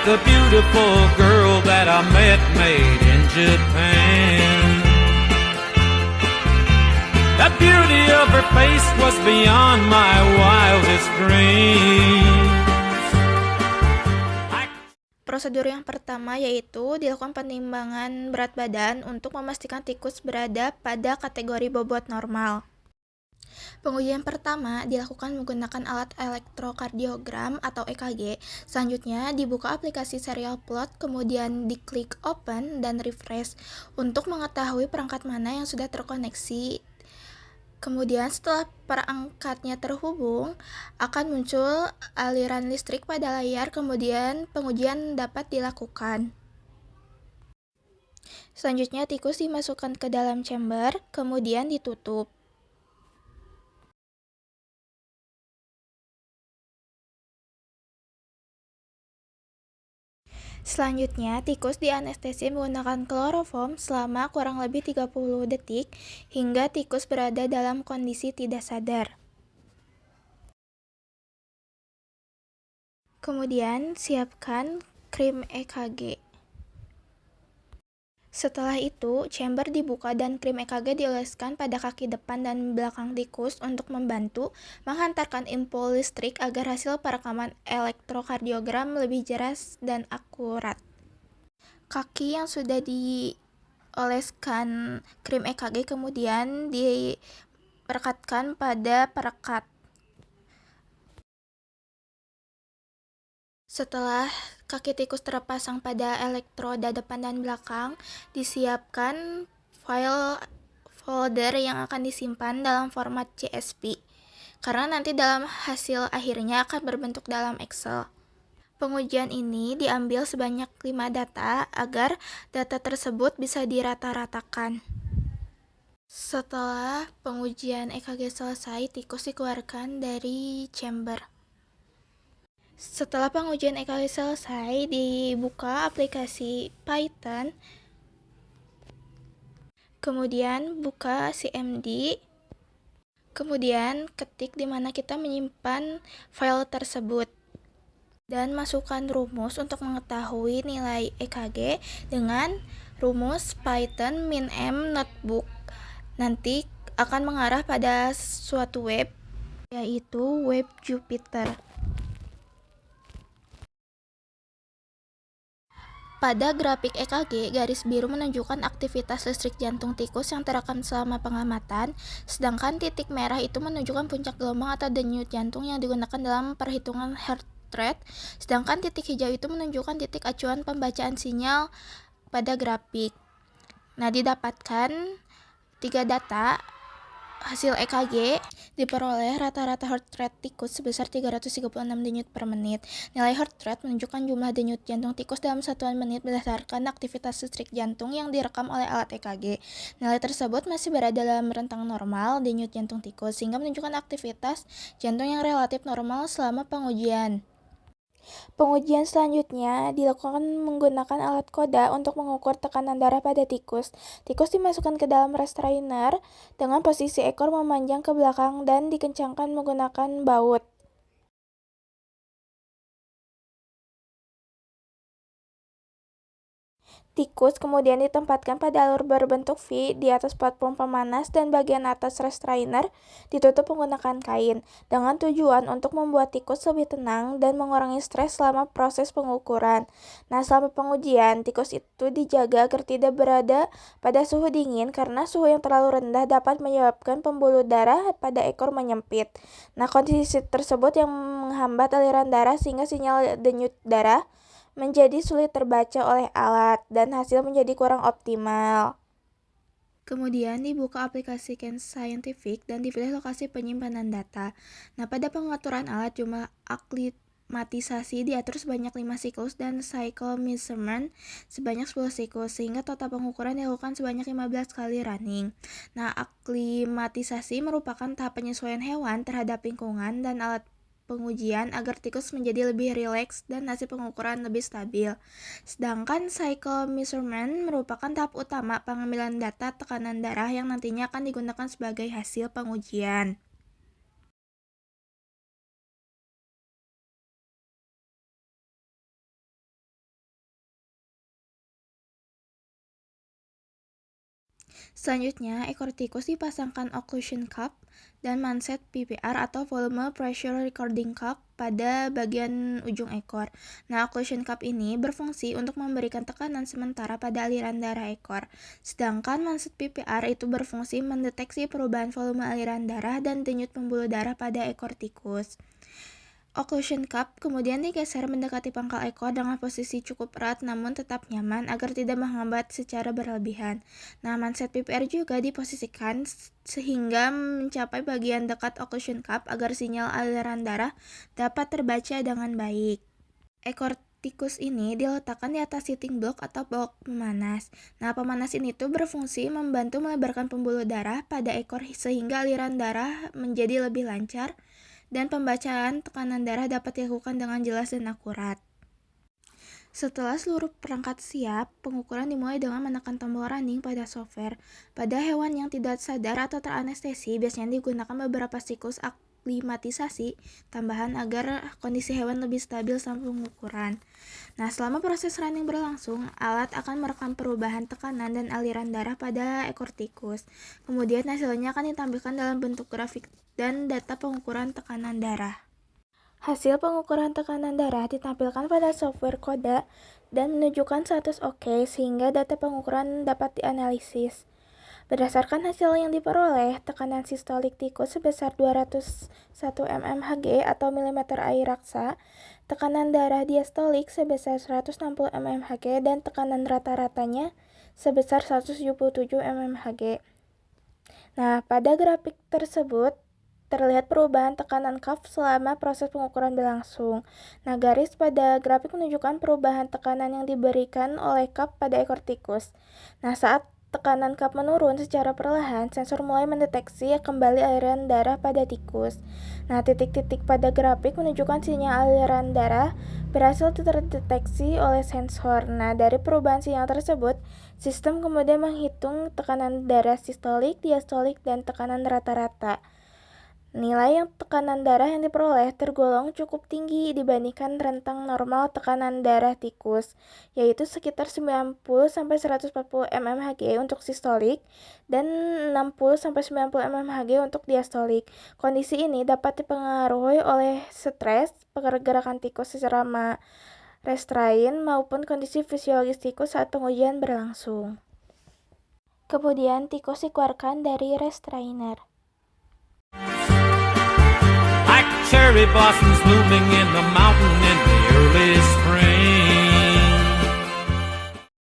the beautiful girl that I met made in Japan. The beauty of her face was beyond my wildest dreams. Prosedur yang pertama yaitu dilakukan penimbangan berat badan untuk memastikan tikus berada pada kategori bobot normal. Pengujian pertama dilakukan menggunakan alat elektrokardiogram atau EKG. Selanjutnya dibuka aplikasi serial plot, kemudian diklik open dan refresh untuk mengetahui perangkat mana yang sudah terkoneksi. Kemudian setelah perangkatnya terhubung, akan muncul aliran listrik pada layar, kemudian pengujian dapat dilakukan. Selanjutnya tikus dimasukkan ke dalam chamber, kemudian ditutup. Selanjutnya, tikus dianestesi menggunakan kloroform selama kurang lebih 30 detik hingga tikus berada dalam kondisi tidak sadar. Kemudian, siapkan krim EKG. Setelah itu, chamber dibuka dan krim EKG dioleskan pada kaki depan dan belakang tikus untuk membantu menghantarkan impul listrik agar hasil perekaman elektrokardiogram lebih jelas dan akurat. Kaki yang sudah dioleskan krim EKG kemudian direkatkan pada perekat. Setelah kaki tikus terpasang pada elektroda depan dan belakang, disiapkan file folder yang akan disimpan dalam format CSV, karena nanti dalam hasil akhirnya akan berbentuk dalam Excel. Pengujian ini diambil sebanyak 5 data agar data tersebut bisa dirata-ratakan. Setelah pengujian EKG selesai, tikus dikeluarkan dari chamber. Setelah pengujian EKG selesai, dibuka aplikasi Python, kemudian buka CMD, kemudian ketik di mana kita menyimpan file tersebut, dan masukkan rumus untuk mengetahui nilai EKG dengan rumus Python min_m notebook. Nanti akan mengarah pada suatu web, yaitu web Jupyter. Pada grafik EKG, garis biru menunjukkan aktivitas listrik jantung tikus yang terekam selama pengamatan, sedangkan titik merah itu menunjukkan puncak gelombang atau denyut jantung yang digunakan dalam perhitungan heart rate, sedangkan titik hijau itu menunjukkan titik acuan pembacaan sinyal pada grafik. Nah, didapatkan 3 data. Hasil EKG diperoleh rata-rata heart rate tikus sebesar 336 denyut per menit. Nilai heart rate menunjukkan jumlah denyut jantung tikus dalam satuan menit berdasarkan aktivitas listrik jantung yang direkam oleh alat EKG. Nilai tersebut masih berada dalam rentang normal denyut jantung tikus, sehingga menunjukkan aktivitas jantung yang relatif normal selama pengujian. Pengujian selanjutnya dilakukan menggunakan alat Koda untuk mengukur tekanan darah pada tikus. Tikus dimasukkan ke dalam restrainer dengan posisi ekor memanjang ke belakang dan dikencangkan menggunakan baut. Tikus kemudian ditempatkan pada alur berbentuk V di atas platform pemanas dan bagian atas restrainer ditutup menggunakan kain, dengan tujuan untuk membuat tikus lebih tenang dan mengurangi stres selama proses pengukuran. Nah, selama pengujian, tikus itu dijaga agar tidak berada pada suhu dingin karena suhu yang terlalu rendah dapat menyebabkan pembuluh darah pada ekor menyempit. Nah, kondisi tersebut yang menghambat aliran darah sehingga sinyal denyut darah menjadi sulit terbaca oleh alat dan hasil menjadi kurang optimal. Kemudian dibuka aplikasi Can Scientific dan dipilih lokasi penyimpanan data. Nah, pada pengaturan alat, jumlah aklimatisasi diatur sebanyak 5 siklus dan cycle measurement sebanyak 10 siklus, sehingga total pengukuran dilakukan sebanyak 15 kali running. Nah, aklimatisasi merupakan tahap penyesuaian hewan terhadap lingkungan dan alat pengujian agar tikus menjadi lebih rileks dan hasil pengukuran lebih stabil. Sedangkan cycle measurement merupakan tahap utama pengambilan data tekanan darah yang nantinya akan digunakan sebagai hasil pengujian. Selanjutnya, ekor tikus dipasangkan occlusion cup dan manset PPR atau volume pressure recording cup pada bagian ujung ekor. Nah, occlusion cup ini berfungsi untuk memberikan tekanan sementara pada aliran darah ekor. Sedangkan manset PPR itu berfungsi mendeteksi perubahan volume aliran darah dan denyut pembuluh darah pada ekor tikus. Occlusion cup kemudian digeser mendekati pangkal ekor dengan posisi cukup erat namun tetap nyaman agar tidak menghambat secara berlebihan. Nah, manset PPR juga diposisikan sehingga mencapai bagian dekat occlusion cup agar sinyal aliran darah dapat terbaca dengan baik. Ekor tikus ini diletakkan di atas heating block atau blok pemanas. Nah, pemanas ini tuh berfungsi membantu melebarkan pembuluh darah pada ekor sehingga aliran darah menjadi lebih lancar dan pembacaan tekanan darah dapat dilakukan dengan jelas dan akurat. Setelah seluruh perangkat siap, pengukuran dimulai dengan menekan tombol running pada software. Pada hewan yang tidak sadar atau teranestesi, biasanya digunakan beberapa siklus aklimatisasi tambahan agar kondisi hewan lebih stabil selama pengukuran. Nah, selama proses running berlangsung, alat akan merekam perubahan tekanan dan aliran darah pada ekor tikus. Kemudian hasilnya akan ditampilkan dalam bentuk grafik dan data pengukuran tekanan darah. Hasil pengukuran tekanan darah ditampilkan pada software KODA dan menunjukkan status OK sehingga data pengukuran dapat dianalisis. Berdasarkan hasil yang diperoleh, tekanan sistolik tikus sebesar 201 mmHg atau mm air raksa, tekanan darah diastolik sebesar 160 mmHg dan tekanan rata-ratanya sebesar 177 mmHg. Nah, pada grafik tersebut terlihat perubahan tekanan cuff selama proses pengukuran berlangsung. Nah, garis pada grafik menunjukkan perubahan tekanan yang diberikan oleh cuff pada ekor tikus. Nah, saat tekanan cuff menurun secara perlahan, sensor mulai mendeteksi kembali aliran darah pada tikus. Nah, titik-titik pada grafik menunjukkan sinyal aliran darah berhasil terdeteksi oleh sensor. Nah, dari perubahan sinyal tersebut, sistem kemudian menghitung tekanan darah sistolik, diastolik, dan tekanan rata-rata. Nilai tekanan darah yang diperoleh tergolong cukup tinggi dibandingkan rentang normal tekanan darah tikus, yaitu sekitar 90-140 mmHg untuk sistolik dan 60-90 mmHg untuk diastolik. Kondisi ini dapat dipengaruhi oleh stres, pergerakan tikus secara restrain, maupun kondisi fisiologis tikus saat pengujian berlangsung. Kemudian tikus dikeluarkan dari restrainer. Like cherry blossoms blooming in the mountain in the early spring.